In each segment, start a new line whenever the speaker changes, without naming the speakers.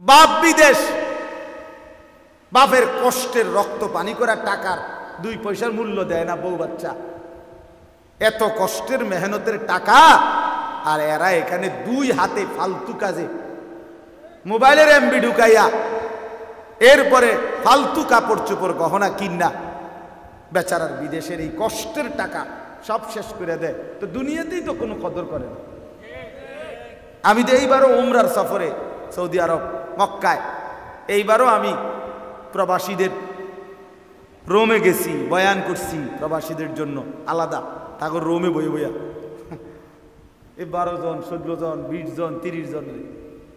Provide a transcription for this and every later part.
বাপ বিদেশ, বাপের কষ্টের রক্ত পানি করা টাকার 2 পয়সার মূল্য দেয় না বউ বাচ্চা। এত কষ্টের মেহনতের টাকা, আর এরা এখানে 2 হাতে ফালতু কাজে মোবাইলের এমবি ঢুকাইয়া এরপরে ফালতু কাপড় চোপড় গহনা কিনা বেচারার বিদেশের এই কষ্টের টাকা সব শেষ করে দেয়। তো দুনিয়াতেই তো কোনো কদর করে না। আমি তো এইবারও উমরার সফরে সৌদি আরব মক্কায়, এইবারও আমি প্রবাসীদের রোমে গেছি, বয়ান করছি প্রবাসীদের জন্য আলাদা, তারপর রোমে বইয়া বইয়া 12 জন 14 জন 20 জন 30 জন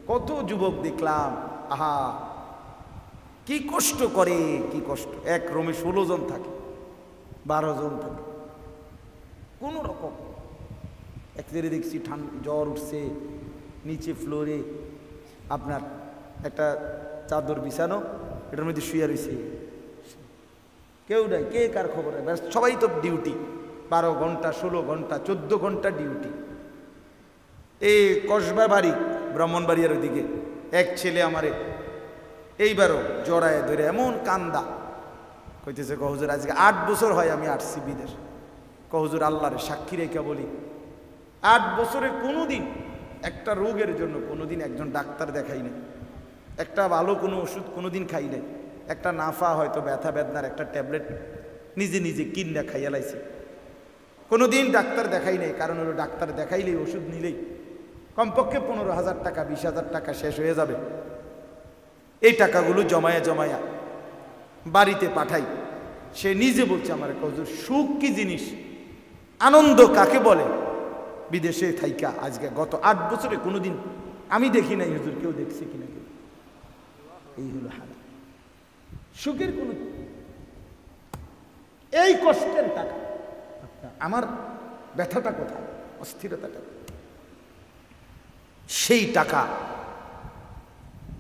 কত যুবক দেখলাম। আহা কি কষ্ট করে, কি কষ্ট। এক রুমে 16 জন থাকে, 12 জন থাকে, কোন রকম। এক জায়গায় দেখছি জ্বর উঠছে, নিচে ফ্লোরে আপনার একটা চাদর বিছানো, এটার মধ্যে শুয়ে রয়েছে, কেউ নাই, কে কার খবর নাই, সবাই তো ডিউটি, 12 ঘন্টা 16 ঘন্টা 14 ঘন্টা ডিউটি। এই কসবা বাড়ি ব্রাহ্মণবাড়িয়ার ওইদিকে এক ছেলে আমারে এইবারও জড়ায় ধরে এমন কান্দা, কইতেছে কহুজুর আজকে 8 বছর হয় আমি আসছি বিদেশ। কহুজুর আল্লাহর সাক্ষী রেখা বলি, 8 বছরে কোনোদিন একটা রোগের জন্য কোনোদিন একজন ডাক্তার দেখাই নাই, একটা ভালো কোনো ওষুধ কোনোদিন খাই নাই, একটা নাফা হয়তো ব্যথা বেদনার একটা ট্যাবলেট নিজে নিজে কিনে খাইয়া লাইছি, কোনোদিন ডাক্তার দেখাই নাই। কারণ হলো ডাক্তার দেখাইলেই ওষুধ নিলেই কমপক্ষে 15,000 টাকা 20,000 টাকা শেষ হয়ে যাবে। এই টাকাগুলো জমায়া জমায়া বাড়িতে পাঠাই। সে নিজে বলছে আমার হুজুর সুখ কি জিনিস, আনন্দ কাকে বলে, বিদেশে থাইকা আজকে গত 8 বছরে কোনোদিন আমি দেখি নাই, হুজুর কেউ দেখছে কিনা কেউ। এই হলো হাল, সুখের কোন, এই কষ্টের টাকা। আমার ব্যথাটা কোথায়, অস্থিরতাটা, সেই টাকা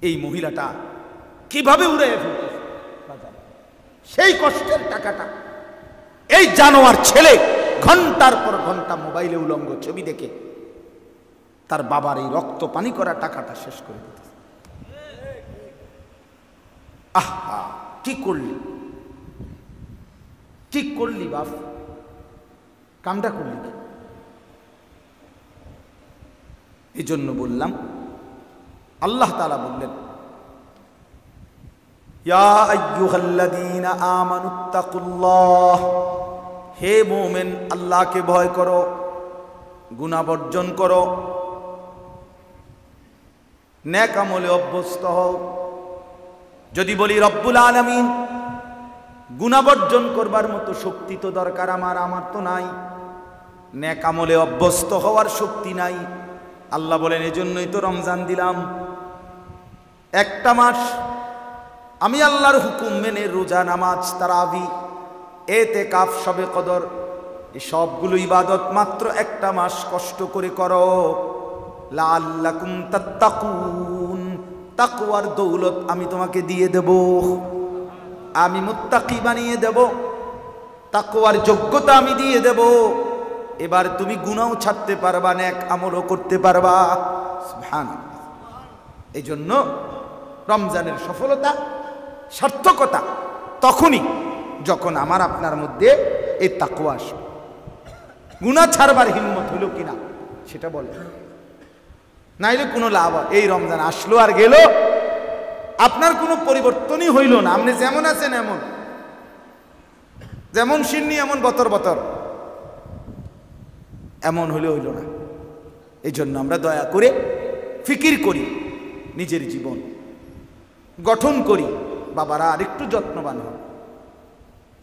এই মহিলাটা কিভাবে উড়াইয়া ফেলতেছে, সেই কষ্টের টাকাটা এই জানোয়ার ছেলে ঘন্টার পর ঘন্টা মোবাইলে উলঙ্গ ছবি দেখে তার বাবার এই রক্ত পানি করা টাকাটা শেষ করে দিতেছে। আহা কি করলি, কি করলি বাপ, কামটা করলি কি? এই জন্য বললাম, আল্লাহ তাআলা বললেন ইয়া আইয়ুহাল্লাযীনা আমানুত্তাকুল্লাহ, হে মুমিন আল্লাহকে ভয় করো, গুনাহ বর্জন করো, নেক আমলে অভ্যস্ত হও। যদি বলি রব্বুল আলামিন, গুনাহ বর্জন করবার মতো শক্তি তো দরকার আমার তো নাই, নেক আমলে অভ্যস্ত হওয়ার শক্তি নাই। আল্লাহ বলেন এজন্যই তো রমজান দিলাম, একটা মাস আমি আল্লাহর হুকুম মেনে রোজা নামাজ তারাবি এতেকাফ শবে কদর এই সবগুলো ইবাদত মাত্র একটা মাস কষ্ট করে করো, লাআল্লাকুম তাত্তাকুন, তাকওয়ার দৌলত আমি তোমাকে দিয়ে দেব, আমি মুত্তাকি বানিয়ে দেব, তাকওয়ার যোগ্যতা আমি দিয়ে দেব। এবার তুমি গুনাহও ছাড়তে পারবা, নেক আমলও করতে পারবা। সুবহানাল্লাহ। এই জন্য রমজানের সফলতা সার্থকতা তখনই যখন আমার আপনার মধ্যে এই তাকওয়া আসবে। গুনাহ ছাড়বার হিম্মত হলো কিনা সেটা বলে, নাইলে কোনো লাভ, এই রমজান আসলো আর গেল, আপনার কোনো পরিবর্তনই হইল না, আপনি যেমন আছেন এমন, যেমন সিন্নি এমন বতর বতর, এমন হলে হইল না। এই জন্য আমরা দয়া করে ফিকির করি, নিজের জীবন গঠন করি। বাবারা আরেকটু যত্নবান হন,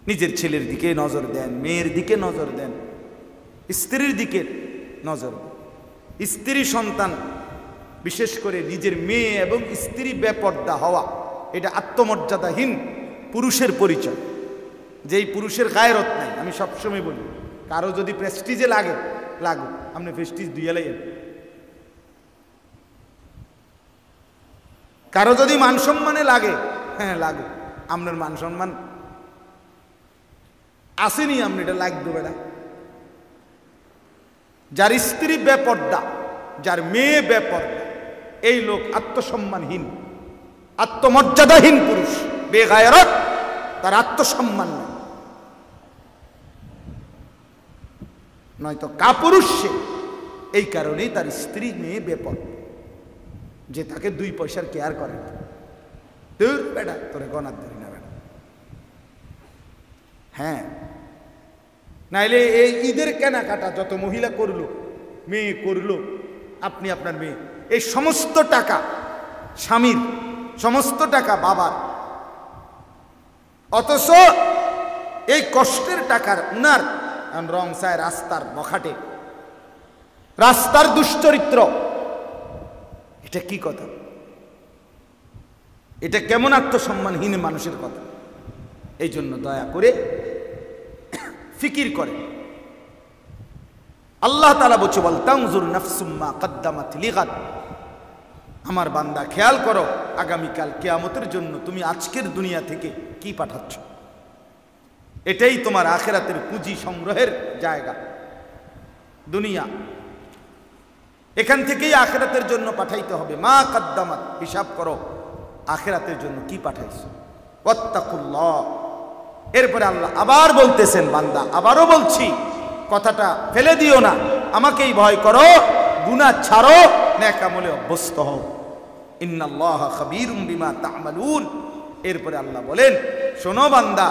নিজের ছেলের দিকে নজর দেন, মেয়ের দিকে নজর দেন, স্ত্রীর দিকে নজর দেন। স্ত্রী সন্তান, বিশেষ করে নিজের মেয়ে এবং স্ত্রী বেপর্দা হওয়া, এটা আত্মমর্যাদাহীন পুরুষের পরিচয়। যেই পুরুষের গায়রত নাই, আমি সবসময় বলি, কারো যদি প্রেস্টিজে লাগে লাগুক, আপনি প্রেস্টিজ দিয়ে লাইয়েন। কারো যদি মান সম্মানে লাগে, হ্যাঁ লাগুক, আপনার মান সম্মান আসেনি, আপনি এটা লাগবে বেড়া। যার স্ত্রী বেপর্দা, যার মেয়ে বেপর্দা, এই লোক আত্মসম্মানহীন, আত্মমর্যাদাহীন পুরুষ, বেগায়রত, তার আত্মসম্মান নেই, নয়তো কাপুরুষ সে। এই কারণেই তার স্ত্রী মেয়ে বেপদ, যে তাকে 2 পয়সার কেয়ার করে না। দূর বেটা, তোরে গনার ধরি না বেটা। হ্যাঁ, নাইলে এই ঈদের কেনাকাটা যত মহিলা করলো, মেয়ে করলো, আপনি আপনার মেয়ে, এই সমস্ত টাকা স্বামীর, সমস্ত টাকা বাবার, অথচ এই কষ্টের টাকার উনার রং চায় রাস্তার বখাটে, রাস্তার দুশ্চরিত্র। এটা কি কথা? এটা কেমন আত্মসম্মানহীন মানুষের কথা? এই জন্য দয়া করে ফিকির করে। আল্লাহ তাআলা বলছে, বল তানজুর নাফসুম মা কদ্দামাত লিগাদ। আমার বান্দা খেয়াল করো, আগামীকাল কিয়ামতের জন্য তুমি আজকের দুনিয়া থেকে কি পাঠাচ্ছ। এটাই তোমার আখিরাতের পুঁজি সংগ্রহের জায়গা। দুনিয়া, এখান থেকেই আখিরাতের জন্য পাঠাইতে হবে। মা কদ্দামাত, হিসাব করো আখিরাতের জন্য কি পাঠাইছো। ওয়াত্তাকুল্লাহ। এরপরে আল্লাহ আবার বলতেছেন, বান্দা আবারও বলছি, কথাটা ফেলে দিও না, আমাকেই ভয় করো, গুনাহ ছাড়ো, নেক আমলে অভ্যস্ত হও। ইন্নাল্লাহা খাবীরুম বিমা তা'মালুন। এরপরে আল্লাহ বলেন, শোনো বান্দা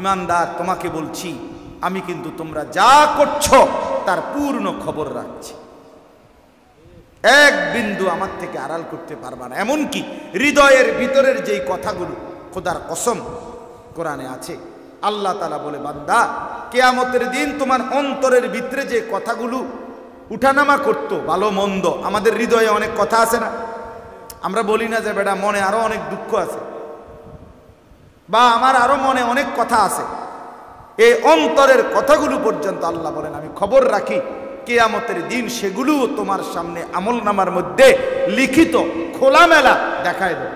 ইমানদার, তোমাকে বলছি আমি কিন্তু তোমরা যা করছো তার পূর্ণ খবর রাখছি। এক বিন্দু আমার থেকে আড়াল করতে পারবা না। এমনকি হৃদয়ের ভিতরের যেই কথাগুলো, খোদার কসম কোরআনে আছে, আল্লাহ তাআলা বলে, বান্দা কিয়ামতের দিন তোমার অন্তরের ভিতরে যে কথাগুলো উঠানামা করতো, ভালো মন্দ, আমাদের হৃদয়ে অনেক কথা আছে না? আমরা বলি না যে বেটা মনে আরো অনেক দুঃখ আছে, বা আমার আরো মনে অনেক কথা আছে। এই অন্তরের কথাগুলো পর্যন্ত আল্লাহ বলেন আমি খবর রাখি। কিয়ামতের দিন সেগুলো তোমার সামনে আমলনামার মধ্যে লিখিত খোলামেলা দেখায় দেব।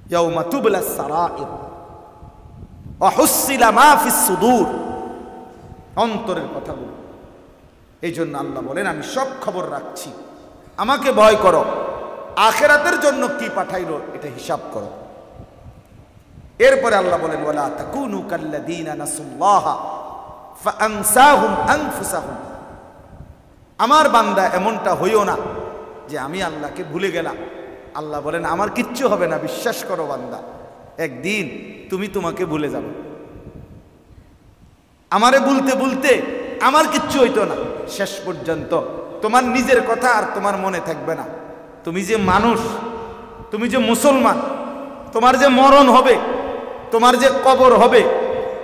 ইয়াউমা তুবলাস সারাইর ওয়া হুসিলা মা ফিস সুদূর, অন্তরের কথাগুলো। এই জন্য আল্লাহ বলেন আমি সব খবর রাখছি, আমাকে ভয় করো, আখিরাতের জন্য কি পাঠাইলো এটা হিসাব করো। এরপরে আল্লাহ বলেন, ওয়ালা তাকুনু কাল্লাযীনা নাসুল্লাহা ফাআনসাহুম আনফুসাহুম। আমার বান্দা এমনটা হইও না যে আমি আল্লাহকে ভুলে গেলাম। আল্লাহ বলেন আমার কিচ্ছু হবে না, বিশ্বাস করো বান্দা, একদিন তুমি তোমাকে ভুলে যাবে। আমারে বলতে বলতে আমার কিচ্ছু হইতো না, শেষ পর্যন্ত তোমার নিজের কথা আর তোমার মনে থাকবে না। তুমি যে মানুষ, তুমি যে মুসলমান, তোমার যে মরণ হবে, তোমার যে কবর হবে,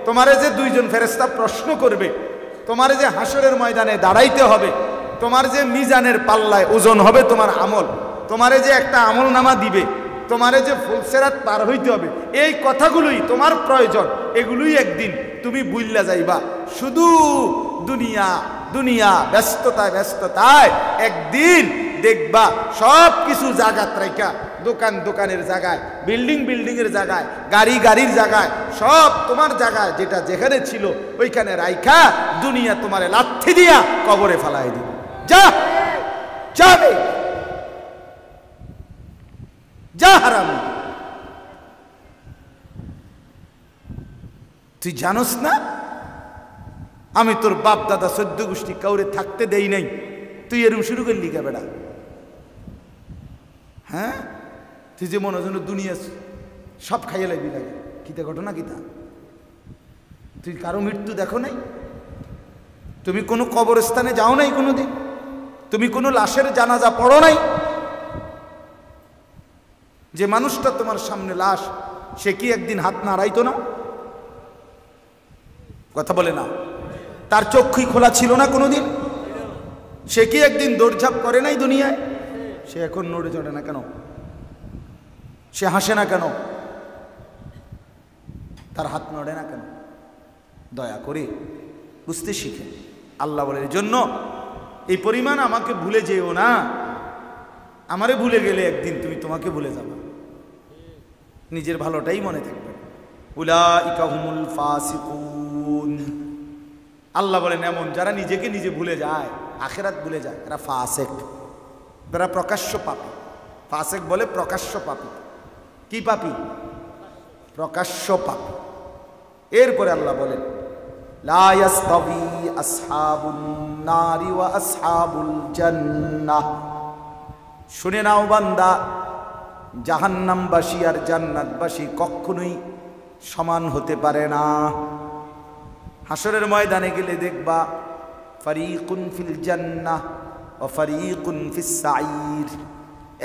তোমারে যে 2 জন ফেরেশতা প্রশ্ন করবে, তোমারে যে হাসরের ময়দানে দাঁড়াইতে হবে, তোমার যে মিজানের পাল্লায় ওজন হবে তোমার আমল, তোমারে যে একটা আমল নামা দিবে, তোমারে যে ফুলসেরাত পার হইতে হবে, এই কথাগুলোই তোমার প্রয়োজন। এগুলোই একদিন তুমি ভুইল্লা যাইবা। শুধু দুনিয়া দুনিয়া, ব্যস্ততায় ব্যস্ততায় একদিন দেখবা সব কিছু জায়গাত রাইখা, দোকান দোকানের জায়গায়, বিল্ডিং বিল্ডিংয়ের জায়গায়, গাড়ি গাড়ির জায়গায়, সব তোমার জায়গায় যেটা যেখানে ছিল ওইখানে রাইখা দুনিয়া তোমারে লাথি দিয়া কবরে ফেলাই দিবে। যা যাবে, যা হারাম। তুই জানোস না আমি তোর বাপ দাদা 14 গোষ্ঠী কাউরে থাকতে দেই নাই, তুই এরকম শুরু করলি কে বেটা? হ্যাঁ, তুই যে মনে হয় দুনিয়া সব খাইয়ে লাগবি লাগে। কিতা ঘটনা কিতা? তুই কারো মৃত্যু দেখো নাই? তুমি কোনো কবরস্থানে যাও নাই কোনোদিন? তুমি কোনো লাশের জানাজা পড়ো নাই? যে মানুষটা তোমার সামনে লাশ, সে কি একদিন হাত নাড়াইতো না? কথা বলে না? তার চক্ষুই খোলা ছিল না কোনোদিন? সে কি একদিন দৌড়ঝাঁপ করে নাই দুনিয়ায়? সে এখন নড়ে চড়ে না কেন? সে হাসে না কেন? তার হাত নড়ে না কেন? দয়া করে বুঝতে শিখে। আল্লাহ বলে, এর জন্য এই পরিমাণ আমাকে ভুলে যেও না। আমারে ভুলে গেলে একদিন তুমি তোমাকে ভুলে যাবে, নিজের ভালোটাই মনে থাকবে। উলাইকা হুমুল ফাসিকুন। আল্লাহ বলেন এমন যারা নিজেকে নিজে ভুলে যায়, আখিরাত ভুলে যায়, এরা ফাসিক, এরা প্রকাশ্য পাপী। ফাসেক বলে প্রকাশ্য পাপী। কি পাপী? প্রকাশ্য পাপী। এরপরে আল্লাহ বলেন লা ইয়াস্তাবি আসহাবুন নারি ওয়া আসহাবুল জান্নাহ। শুনে নাও বান্দা, জাহান্নামবাসী আর জান্নাতবাসী কখনোই সমান হতে পারে না। হাসরের ময়দানে গেলে দেখবা ফারিকুন ফিল জান্নাহ ওয়া ফারিকুন ফিস সাঈর,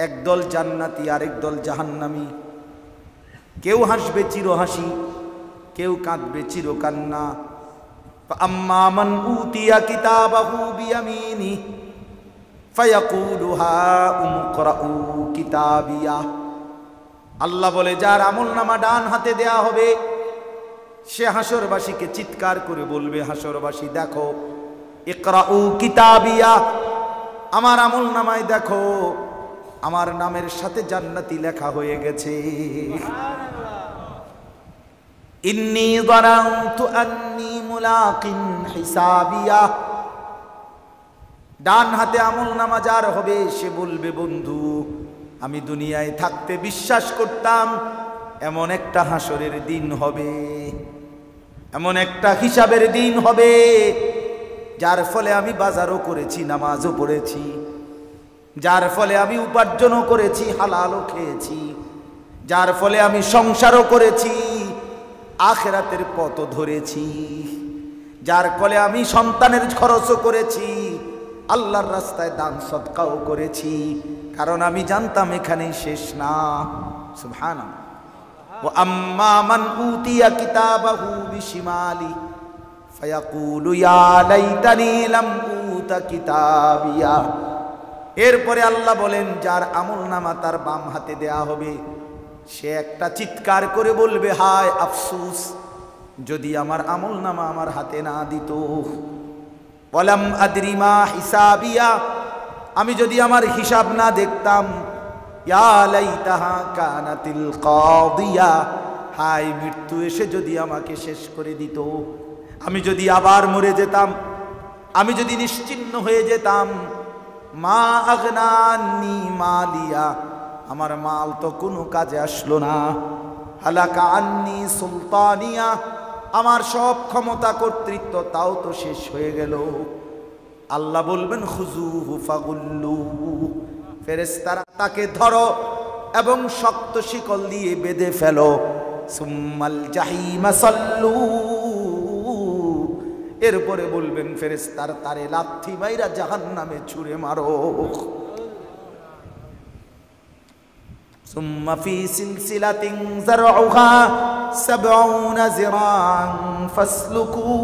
একদল জান্নাতি আর একদল জাহান্নামী। কেউ হাসবে চির হাসি, কেউ কাঁদবে চির কান্না। আম্মা মান উতিয়া কিতাবাহু বিয়ামিনি ফায়াকুলু হাউম ইকরাউ কিতাবিয়া। আল্লাহ বলে যার আমলনামা ডান হাতে দেয়া হবে সে হাসরবাসীকে চিৎকার করে বলবে, হাসরবাসী দেখো, ইকরাউ কিতাবিয়া, আমার আমলনামায় দেখো আমার নামের সাথে জান্নাতি লেখা হয়ে গেছে। ইন্নী যানানতু আন্নী মুলাকিন হিসাবিয়া। ডান হাতে আমলনামা যার হবে সে বলবে, বন্ধু আমি দুনিয়ায় থাকতে বিশ্বাস করতাম এমন একটা হাসরের দিন হবে, এমন একটা হিসাবের দিন হবে যার ফলে আমি বাজারও করেছি, নামাজও পড়েছি, যার ফলে আমি উপার্জনও করেছি, হালালও খেয়েছি, যার ফলে আমি সংসারও করেছি, আখিরাতের পথও ধরেছি, যার ফলে আমি সন্তানের খরচও করেছি, আল্লাহর রাস্তায় দান সদকাও করেছি, কারণ আমি জানতাম এখানেই শেষ না। সুবহানাল্লাহ। ওয়া আম্মা মান উতিয়া কিতাবাহু বিশিমালি ফায়াকুলু ইয়া লাইতানি লাম উতা কিতাবিয়া। এরপরে আল্লাহ বলেন যার আমলনামা তার বাম হাতে দেয়া হবে সে একটা চিৎকার করে বলবে, হায় আফসোস, যদি আমার আমলনামা আমার হাতে না দিত। ওয়ালাম আদরি মা হিসাবিয়া, আমি যদি আমার হিসাব না দেখতাম। ইয়া লাইতাহা কানাতিল কাদিয়া, হায় মৃত্যু এসে যদি আমাকে শেষ করে দিত, আমি যদি আবার মরে যেতাম, আমি যদি নিশ্চিহ্ন হয়ে যেতাম। মা আগনা আন্নী মালিয়া, আমার মাল তো কোনো কাজে আসলো না। হালাকা আন্নী সুলতানিয়া, আমার সব ক্ষমতা কর্তৃত্ব তাও তো শেষ হয়ে গেল। আল্লাহ বলবেন খুজুহু ফাগুল্লু, ফেরেশতারা তাকে ধরো এবং শক্ত শিকল দিয়ে বেঁধে ফেলো। সুম্মাল জাহিমা সাল্লু, এরপরে বলবেন ফেরেশতার তারে লাথি মাইরা জাহান্নামে ছুঁড়ে মারো। সুম্মা ফি সিলসিলাতিন যারউহা ৭০ যিরাআন ফাসলুকুহ,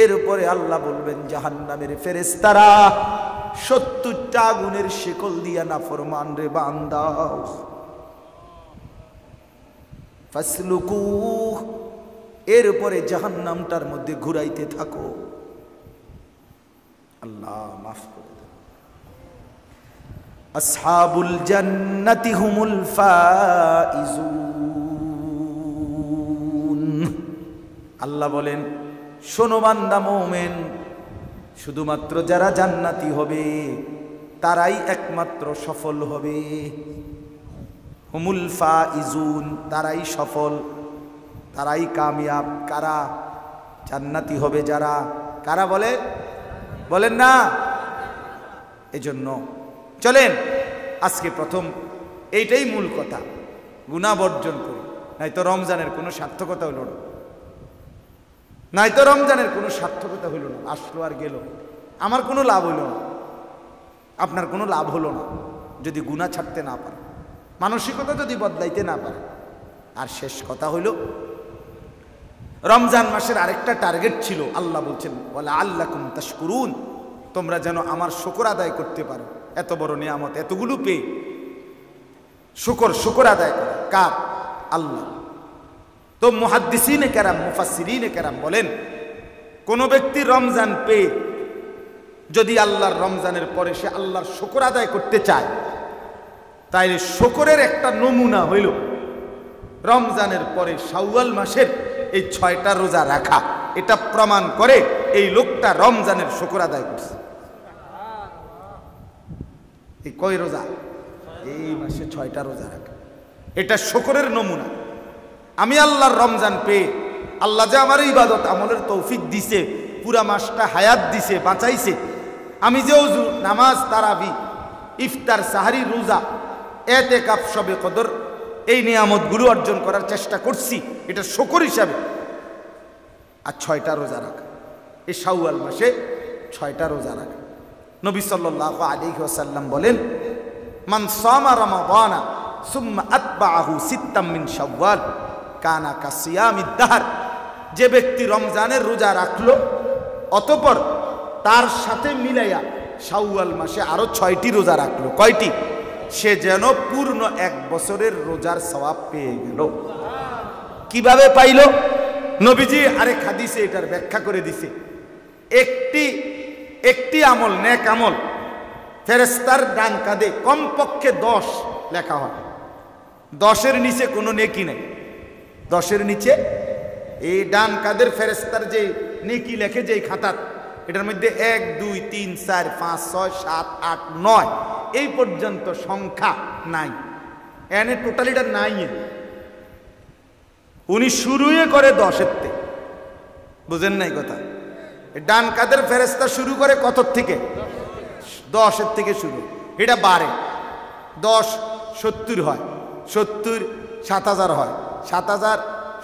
এরপরে আল্লাহ বলবেন জাহান্নামের ফেরেশতারা ৭০টা আগুনের শিকল দিয়া নাফরমান রে বান্দাও। ফাসলুকুহ, এরপরে জাহান্নামটার মধ্যে ঘুরাইতে থাকো। আল্লাহ মাফ করে দেন। আসহাবুল জান্নাতি হুমুল ফাইজুন। আল্লাহ বলেন শোনো বান্দা মুমিন, শুধুমাত্র যারা জান্নাতি হবে তারাই একমাত্র সফল হবে। হুমুল ফাইজুন, তারাই সফল, তারাই কামিয়াব। কারা? জান্নাতি হবে যারা। কারা বলে? বলেন না। এজন্য চলেন আজকে প্রথম এইটাই মূল কথা, গুনাহ বর্জন করি, নয়তো রমজানের কোনো সার্থকতা হলো না, নয়তো রমজানের কোনো সার্থকতা হইল না। আসলো আর গেল, আমার কোনো লাভ হইল না, আপনার কোনো লাভ হলো না যদি গুনাহ ছাড়তে না পারে, মানসিকতা যদি বদলাইতে না পারে। আর শেষ কথা হইল রমজান মাসের আরেকটা টার্গেট ছিল, আল্লাহ বলছেন ওয়ালা আল্লাকুম তাশকুরুন, তোমরা যেন আমার শুকর আদায় করতে পারো। এত বড় নিয়ামত, এতগুলো পেয়ে শুকর আদায় করো। কার? আল্লাহ। তো মুহাদ্দিসিনে কেরাম, মুফাসসিরিনে কেরাম বলেন কোন ব্যক্তি রমজান পেয়ে যদি আল্লাহর রমজানের পরে সে আল্লাহর শুকর আদায় করতে চায়, তাইলে শুকরের একটা নমুনা হইল রমজানের পরে শাওয়াল মাসের এই 6টা রোজা রাখা। এটা প্রমাণ করে এই লোকটা রমজানের শুকর আদায় করছে। এই কয় রোজা? এই মাসে 6টা রোজা রাখে। এটা শুকরের নমুনা। আমি আল্লাহর রমজান পেয়ে আল্লাহ যে আমার ইবাদত আমলের তৌফিক দিছে, পুরা মাসটা হায়াত দিছে, বাঁচাইছে, আমি যে ওযু, নামাজ, তারাবি, ইফতার, সাহারি, রোজা, এতেকাফ, শবে কদর, এই নিয়ামতগুলো অর্জন করার চেষ্টা করছি, এটা শুকর হিসাবে। আর 6টা রোজা রাখা, এই শাওয়াল মাসে 6টা রোজা রাখা। নবী সাল্লাল্লাহু আলাইহি ওয়াসাল্লাম বলেন, মান সামা রমাদানা সুম্মা আতবাআহু সিত্তাম মিন শাওয়াল কানা কাসিয়ামিদ দাহর। যে ব্যক্তি রমজানের রোজা রাখলো, অতঃপর তার সাথে মিলাইয়া শাওয়াল মাসে আরো 6টি রোজা রাখলো, কয়টি? সে যেন পূর্ণ 1 বছরের রোজার সওয়াব পেয়ে গেল। কিভাবে পাইল? নবীজি আরেক হাদিসে এটার ব্যাখ্যা করে দিছে। একটি আমল, নেক আমল, ফেরেশতার ডান কাঁধে কমপক্ষে 10 লেখা হয়। 10-এর নিচে কোনো নেকি নেই। 10-এর নিচে এই ডান কাঁধের ফেরেশতার যে নেকি লেখে, যেই খাতার, এটার মধ্যে 1, 2, 3, 4, 5, 6, 7, 8, 9 এই পর্যন্ত সংখ্যা নাই। এনে টোটালিটা নাই। উনি শুরুই করে 10-এর থেকে। বুঝেন নাই কথা? ডান কাঁধের ফেরেশতা শুরু করে কত থেকে? 10-এর থেকে শুরু। এটা বাড়ে। 10 70 হয়, 70 7000 হয়, 7000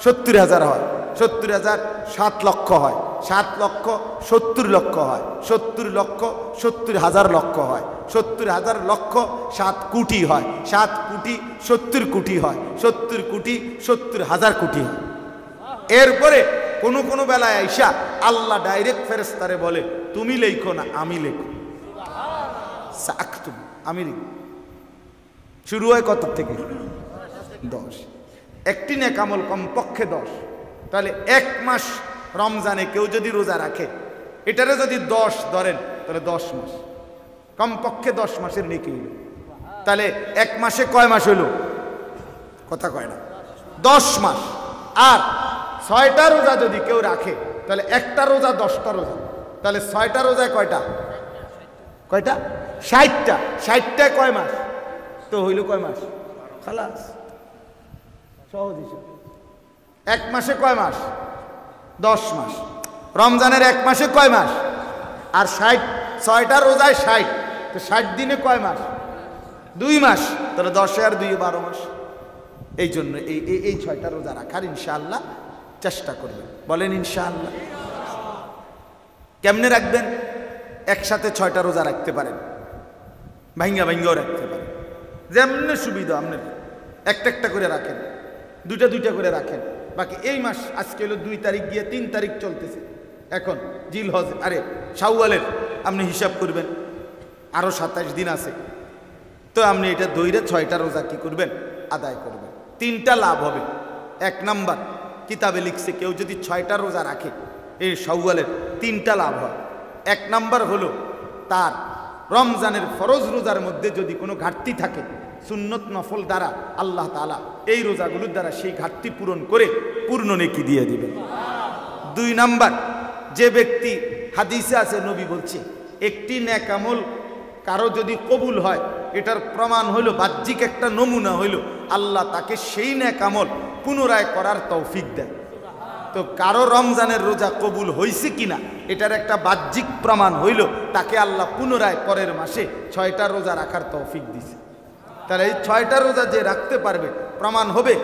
70,000 হয়, 70,000 7 লক্ষ হয়, 7 লক্ষ 70 লক্ষ হয়, 70 লক্ষ 70,000 লক্ষ হয়, 70,000 লক্ষ 7 কোটি হয়, 7 কোটি 70 কোটি হয়, 70 কোটি 70,000 কোটি হয়। এরপরে কোনো বেলায় আইসা আল্লাহ ডাইরেক্ট ফেরেশতারে বলে, তুমি লেখো না, আমি লেখো। সাকতুম, আমি লিখি। শুরু হয় কত থেকে? 10। একটি নেক আমল কমপক্ষে 10। তাহলে 1 মাস রমজানে কেউ যদি রোজা রাখে, এটারে যদি 10 ধরেন, তাহলে 10 মাস, কমপক্ষে 10 মাসের নেকি হইল। তাহলে 1 মাসে কয় মাস হইল? কথা কয় না, 10 মাস। আর 6টা রোজা যদি কেউ রাখে, তাহলে একটা রোজা 10টা রোজা, তাহলে 6টা রোজায় কয়টা? 60টা। 60টায় কয় মাস? তো হইল কয় মাস? খালাস, সহজ হিসাব। 1 মাসে কয় মাস? 10 মাস। রমজানের 1 মাসে কয় মাস? আর 6টা রোজায় 60, তো 60 দিনে কয় মাস? 2 মাস। তাহলে 10 আর 2 12 মাস। এই জন্য এই 6টা রোজা রাখার ইনশাআল্লাহ চেষ্টা করবেন। বলেন ইনশাআল্লাহ। কেমনে রাখবেন? একসাথে 6টা রোজা রাখতে পারেন, ভাঙ্গাও রাখতে পারেন, যেমনি সুবিধা আপনার। একটা করে রাখেন, দুইটা করে রাখেন। বাকি এই মাস আজকে হলো 2 তারিখ গিয়ে 3 তারিখ চলতেছে, এখন জিলহজ, শাওয়ালের আপনি হিসাব করবেন, আরো 27 দিন আছে। তো আপনি এটা ধইরে 6টা রোজা কি করবেন? আদায় করবেন। 3টা লাভ হবে। 1 নাম্বার, কিতাবে লিখছে কেউ যদি 6টা রোজা রাখে এই শাওয়ালের, 3টা লাভ হয়। 1 নাম্বার হলো তার রমজানের ফরজ রোজার মধ্যে যদি কোনো ঘাটতি থাকে, সুন্নত নফল দ্বারা আল্লাহ তাআলা এই রোজাগুলোর দ্বারা সেই ঘাটতি পূরণ করে পূর্ণ নেকি দিয়ে দিবেন। 2 নাম্বার, যে ব্যক্তি, হাদিসে আছে নবী বলছে, একটি নেক আমল কারো যদি কবুল হয়, এটার প্রমাণ হইল, বাহ্যিক একটা নমুনা হইল, আল্লাহ তাকে সেই নেক আমল পুনরায় করার তৌফিক দেয়। তো কারো রমজানের রোজা কবুল হয়েছে কিনা এটার একটা বাহ্যিক প্রমাণ হইল, তাকে আল্লাহ পুনরায় পরের মাসে 6টা রোজা রাখার তৌফিক দিছে। তাহলে এই 6টা রোজা যে রাখতে পারবে, প্রমাণ হবে,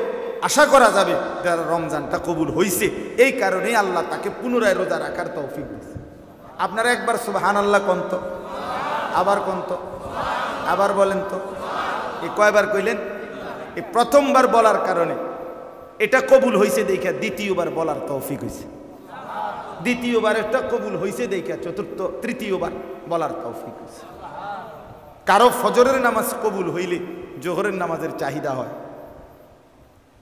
আশা করা যাবে যার রমজানটা কবুল হয়েছে। এই কারণেই আল্লাহ তাকে পুনরায় রোজা রাখার তৌফিক দিছে। আপনারা একবার সুবহানাল্লাহ কন্ত, আবার কন্ত, আবার বলেন তো। এই কয়বার কইলেন? এই প্রথমবার বলার কারণে এটা কবুল হয়েছে দেখা দ্বিতীয়বার বলার তৌফিক হয়েছে, দ্বিতীয়বার এটা কবুল হয়েছে দেখা তৃতীয়বার বলার তৌফিক হয়েছে। কারো ফজরের নামাজ কবুল হইলে জোহরের নামাজের চাহিদা হয়,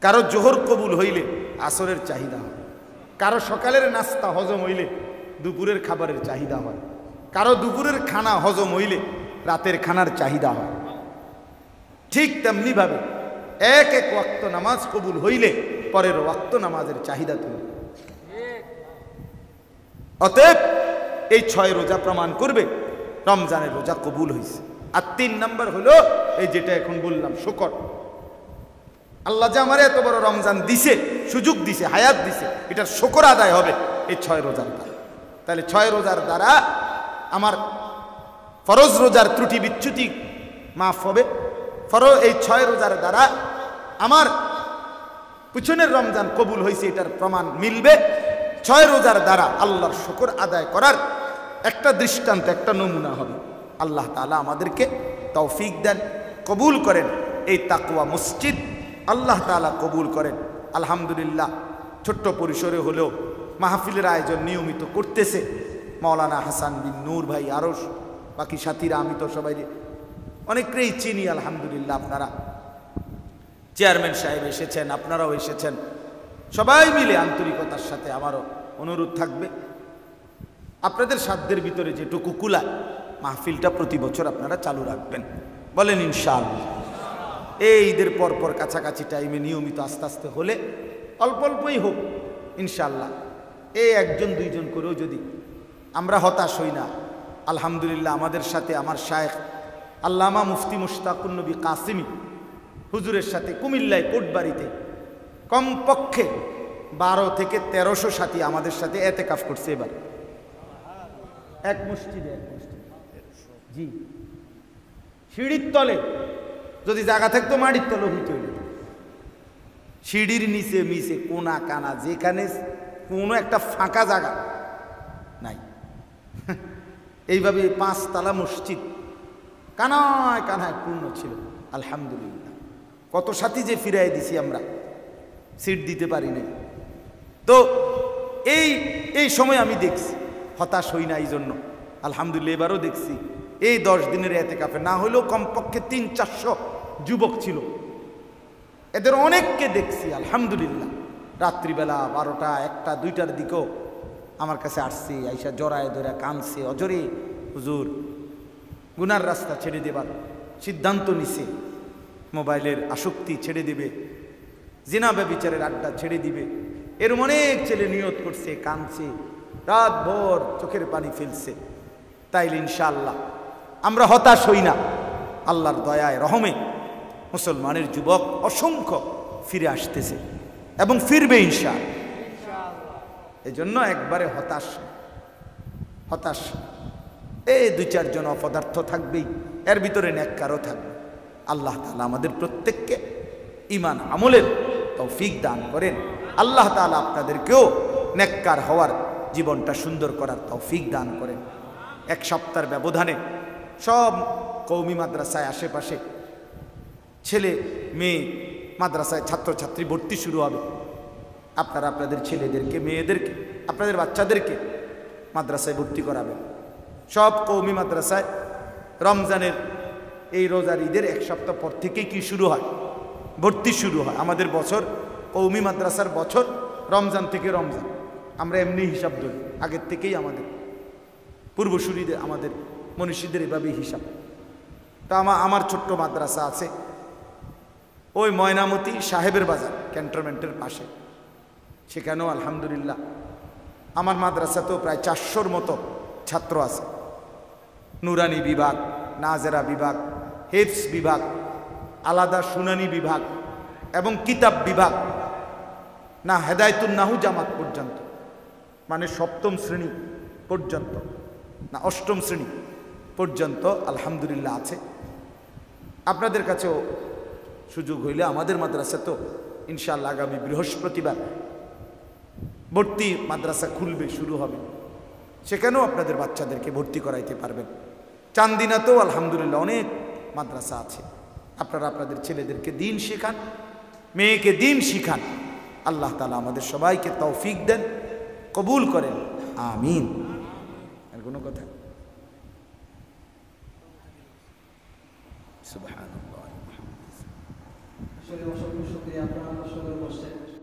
কারো জোহর কবুল হইলে আসরের চাহিদা হয়, কারো সকালের নাস্তা হজম হইলে দুপুরের খাবারের চাহিদা হয়, কারো দুপুরের খানা হজম হইলে রাতের খানার চাহিদা হয়। ঠিক তেমনি ভাবে এক ওয়াক্ত নামাজ কবুল হইলে পরের ওয়াক্ত নামাজের চাহিদা তুলে। অতএব এই 6 রোজা প্রমাণ করবে রমজানের রোজা কবুল হয়েছে। আর 3 নাম্বার হলো এই যেটা এখন বললাম, শুকর। আল্লাহ যে আমার এত বড় রমজান দিছে, সুযোগ দিছে, হায়াত দিছে, এটার শুকর আদায় হবে এই 6 রোজার দ্বারা। তাহলে 6 রোজার দ্বারা আমার ফরজ রোজার ত্রুটি বিচ্যুতি মাফ হবে। এই 6 রোজার দ্বারা আমার পিছনের রমজান কবুল হয়েছে এটার প্রমাণ মিলবে। 6 রোজার দ্বারা আল্লাহর শুকর আদায় করার একটা দৃষ্টান্ত, একটা নমুনা হবে। আল্লাহ তাআলা আমাদেরকে তৌফিক দেন, কবুল করেন। এই তাকওয়া মসজিদ আল্লাহ তাআলা কবুল করেন। আলহামদুলিল্লাহ, ছোট্ট পরিসরে হলেও মাহফিলের আয়োজন নিয়মিত করতেছে মাওলানা হাসান বিন নূর ভাই, আরও বাকি সাথীরা, আমি তো সবাই অনেকেই চিনি আলহামদুলিল্লাহ। আপনারা চেয়ারম্যান সাহেব এসেছেন, আপনারাও এসেছেন, সবাই মিলে আন্তরিকতার সাথে আমারও অনুরোধ থাকবে আপনাদের সাধ্যের ভিতরে যেটুকু কুলায় মাহফিলটা প্রতি বছর আপনারা চালু রাখবেন, বলেন ইনশাআল্লাহ। এই ঈদের পরপর কাছাকাছি টাইমে নিয়মিত আস্তে আস্তে হলে অল্প অল্পই হোক ইনশাআল্লাহ, এই 1জন 2জন করেও যদি আমরা হতাশ হই না। আলহামদুলিল্লাহ, আমাদের সাথে আমার শায়েখ আল্লামা মুফতি মুশতাকুন নবী কাসিমি হুজুরের সাথে কুমিল্লায় কোটবাড়িতে কমপক্ষে 12 থেকে 1300 সাথী আমাদের সাথে এতেকাফ করছে এবার এক মসজিদে। জি, সিঁড়ির তলে, যদি জায়গা থাকতো মাটির তলে হইতে হইল, সিঁড়ির নিচে মিচে কোনা কানা যেখানে কোনো একটা ফাঁকা জায়গা নাই, এইভাবে 5 তলা মসজিদ কানায় কানায় পূর্ণ ছিল। আলহামদুলিল্লাহ, কত সাথী যে ফিরাই দিছি আমরা, সিট দিতে পারি নাই। তো এই সময় আমি দেখছি, হতাশ হই না এই জন্য। আলহামদুলিল্লাহ, এবারও দেখছি এই 10 দিনের এতেকাফে না হলেও কমপক্ষে 300-400 যুবক ছিল, এদের অনেককে দেখছি আলহামদুলিল্লাহ। রাত্রিবেলা 12টা 1টা 2টার দিকেও আমার কাছে আসছে, আইসা জড়ায় ধরে কাঁদছে, অজরে হুজুর গুনার রাস্তা ছেড়ে দেবার সিদ্ধান্ত নিছে, মোবাইলের আসক্তি ছেড়ে দেবে, জিনা ব্যভিচারের আড্ডা ছেড়ে দিবে। এর অনেক ছেলে নিয়ত করছে, কাঁদছে, রাত ভর চোখের পানি ফেলছে। তাইলে ইনশাআল্লাহ আমরা হতাশ হই না। আল্লাহর দয়ায় রহমে মুসলমানের যুবক অসংখ্য ফিরে আসতেছে এবং ফিরবে ইনশাআল্লাহ। এজন্য একবারে হতাশ এই 2-4 জন অপদার্থ থাকবেই, এর ভিতরে নেককারও থাকবে। আল্লাহ তাআলা আমাদের প্রত্যেককে ঈমান আমলের তৌফিক দান করেন। আল্লাহ তাআলা আপনাদেরকেও নেককার হওয়ার, জীবনটা সুন্দর করার তৌফিক দান করেন। 1 সপ্তাহের ব্যবধানে সব কওমি মাদ্রাসায় আশেপাশে ছেলে মেয়ে মাদ্রাসায় ছাত্রছাত্রী ভর্তি শুরু হবে। আপনারা আপনাদের ছেলেদেরকে, মেয়েদেরকে, আপনাদের বাচ্চাদেরকে মাদ্রাসায় ভর্তি করাবেন। সব কওমি মাদ্রাসায় রমজানের এই রোজার ঈদের 1 সপ্তাহ পর থেকেই কি শুরু হয়, ভর্তি শুরু হয়। আমাদের বছর কওমি মাদ্রাসার বছর রমজান থেকে রমজান, আমরা এমনি হিসাব ধরি, আগের থেকেই আমাদের পূর্বসূরীদের, আমাদের মনীষীদের এভাবেই হিসাব। তা আমার ছোট্ট মাদ্রাসা আছে ওই ময়নামতি সাহেবের বাজার ক্যান্টনমেন্টের পাশে, সেখানেও আলহামদুলিল্লাহ আমার মাদ্রাসাতেও প্রায় 400-র মতো ছাত্র আছে। নুরানি বিভাগ, নাজেরা বিভাগ, হেফস বিভাগ, আলাদা শুনানি বিভাগ এবং কিতাব বিভাগ, না হেদায়েতুন নাহু জামাত পর্যন্ত, মানে 7ম শ্রেণী পর্যন্ত, না 8ম শ্রেণী পর্যন্ত আলহামদুলিল্লাহ আছে। আপনাদের কাছেও সুযোগ হইলে আমাদের মাদ্রাসা তো ইনশাআল্লাহ আগামী বৃহস্পতিবার ভর্তি মাদ্রাসা খুলবে, শুরু হবে, সেখানেও আপনাদের বাচ্চাদেরকে ভর্তি করাইতে পারবেন। চান্দিনাতেও আলহামদুলিল্লাহ অনেক মাদ্রাসা আছে। আপনারা আপনাদের ছেলেদেরকে দিন শেখান, মেয়েকে দিন শিখান। আল্লাহ তাআলা আমাদের সবাইকে তৌফিক দেন, কবুল করেন, আমিন। আর কোনো কথা? সুবহানাল্লাহ।
আসলে অসংখ্য শুকরিয়া, আপনারা সকলে বসছেন।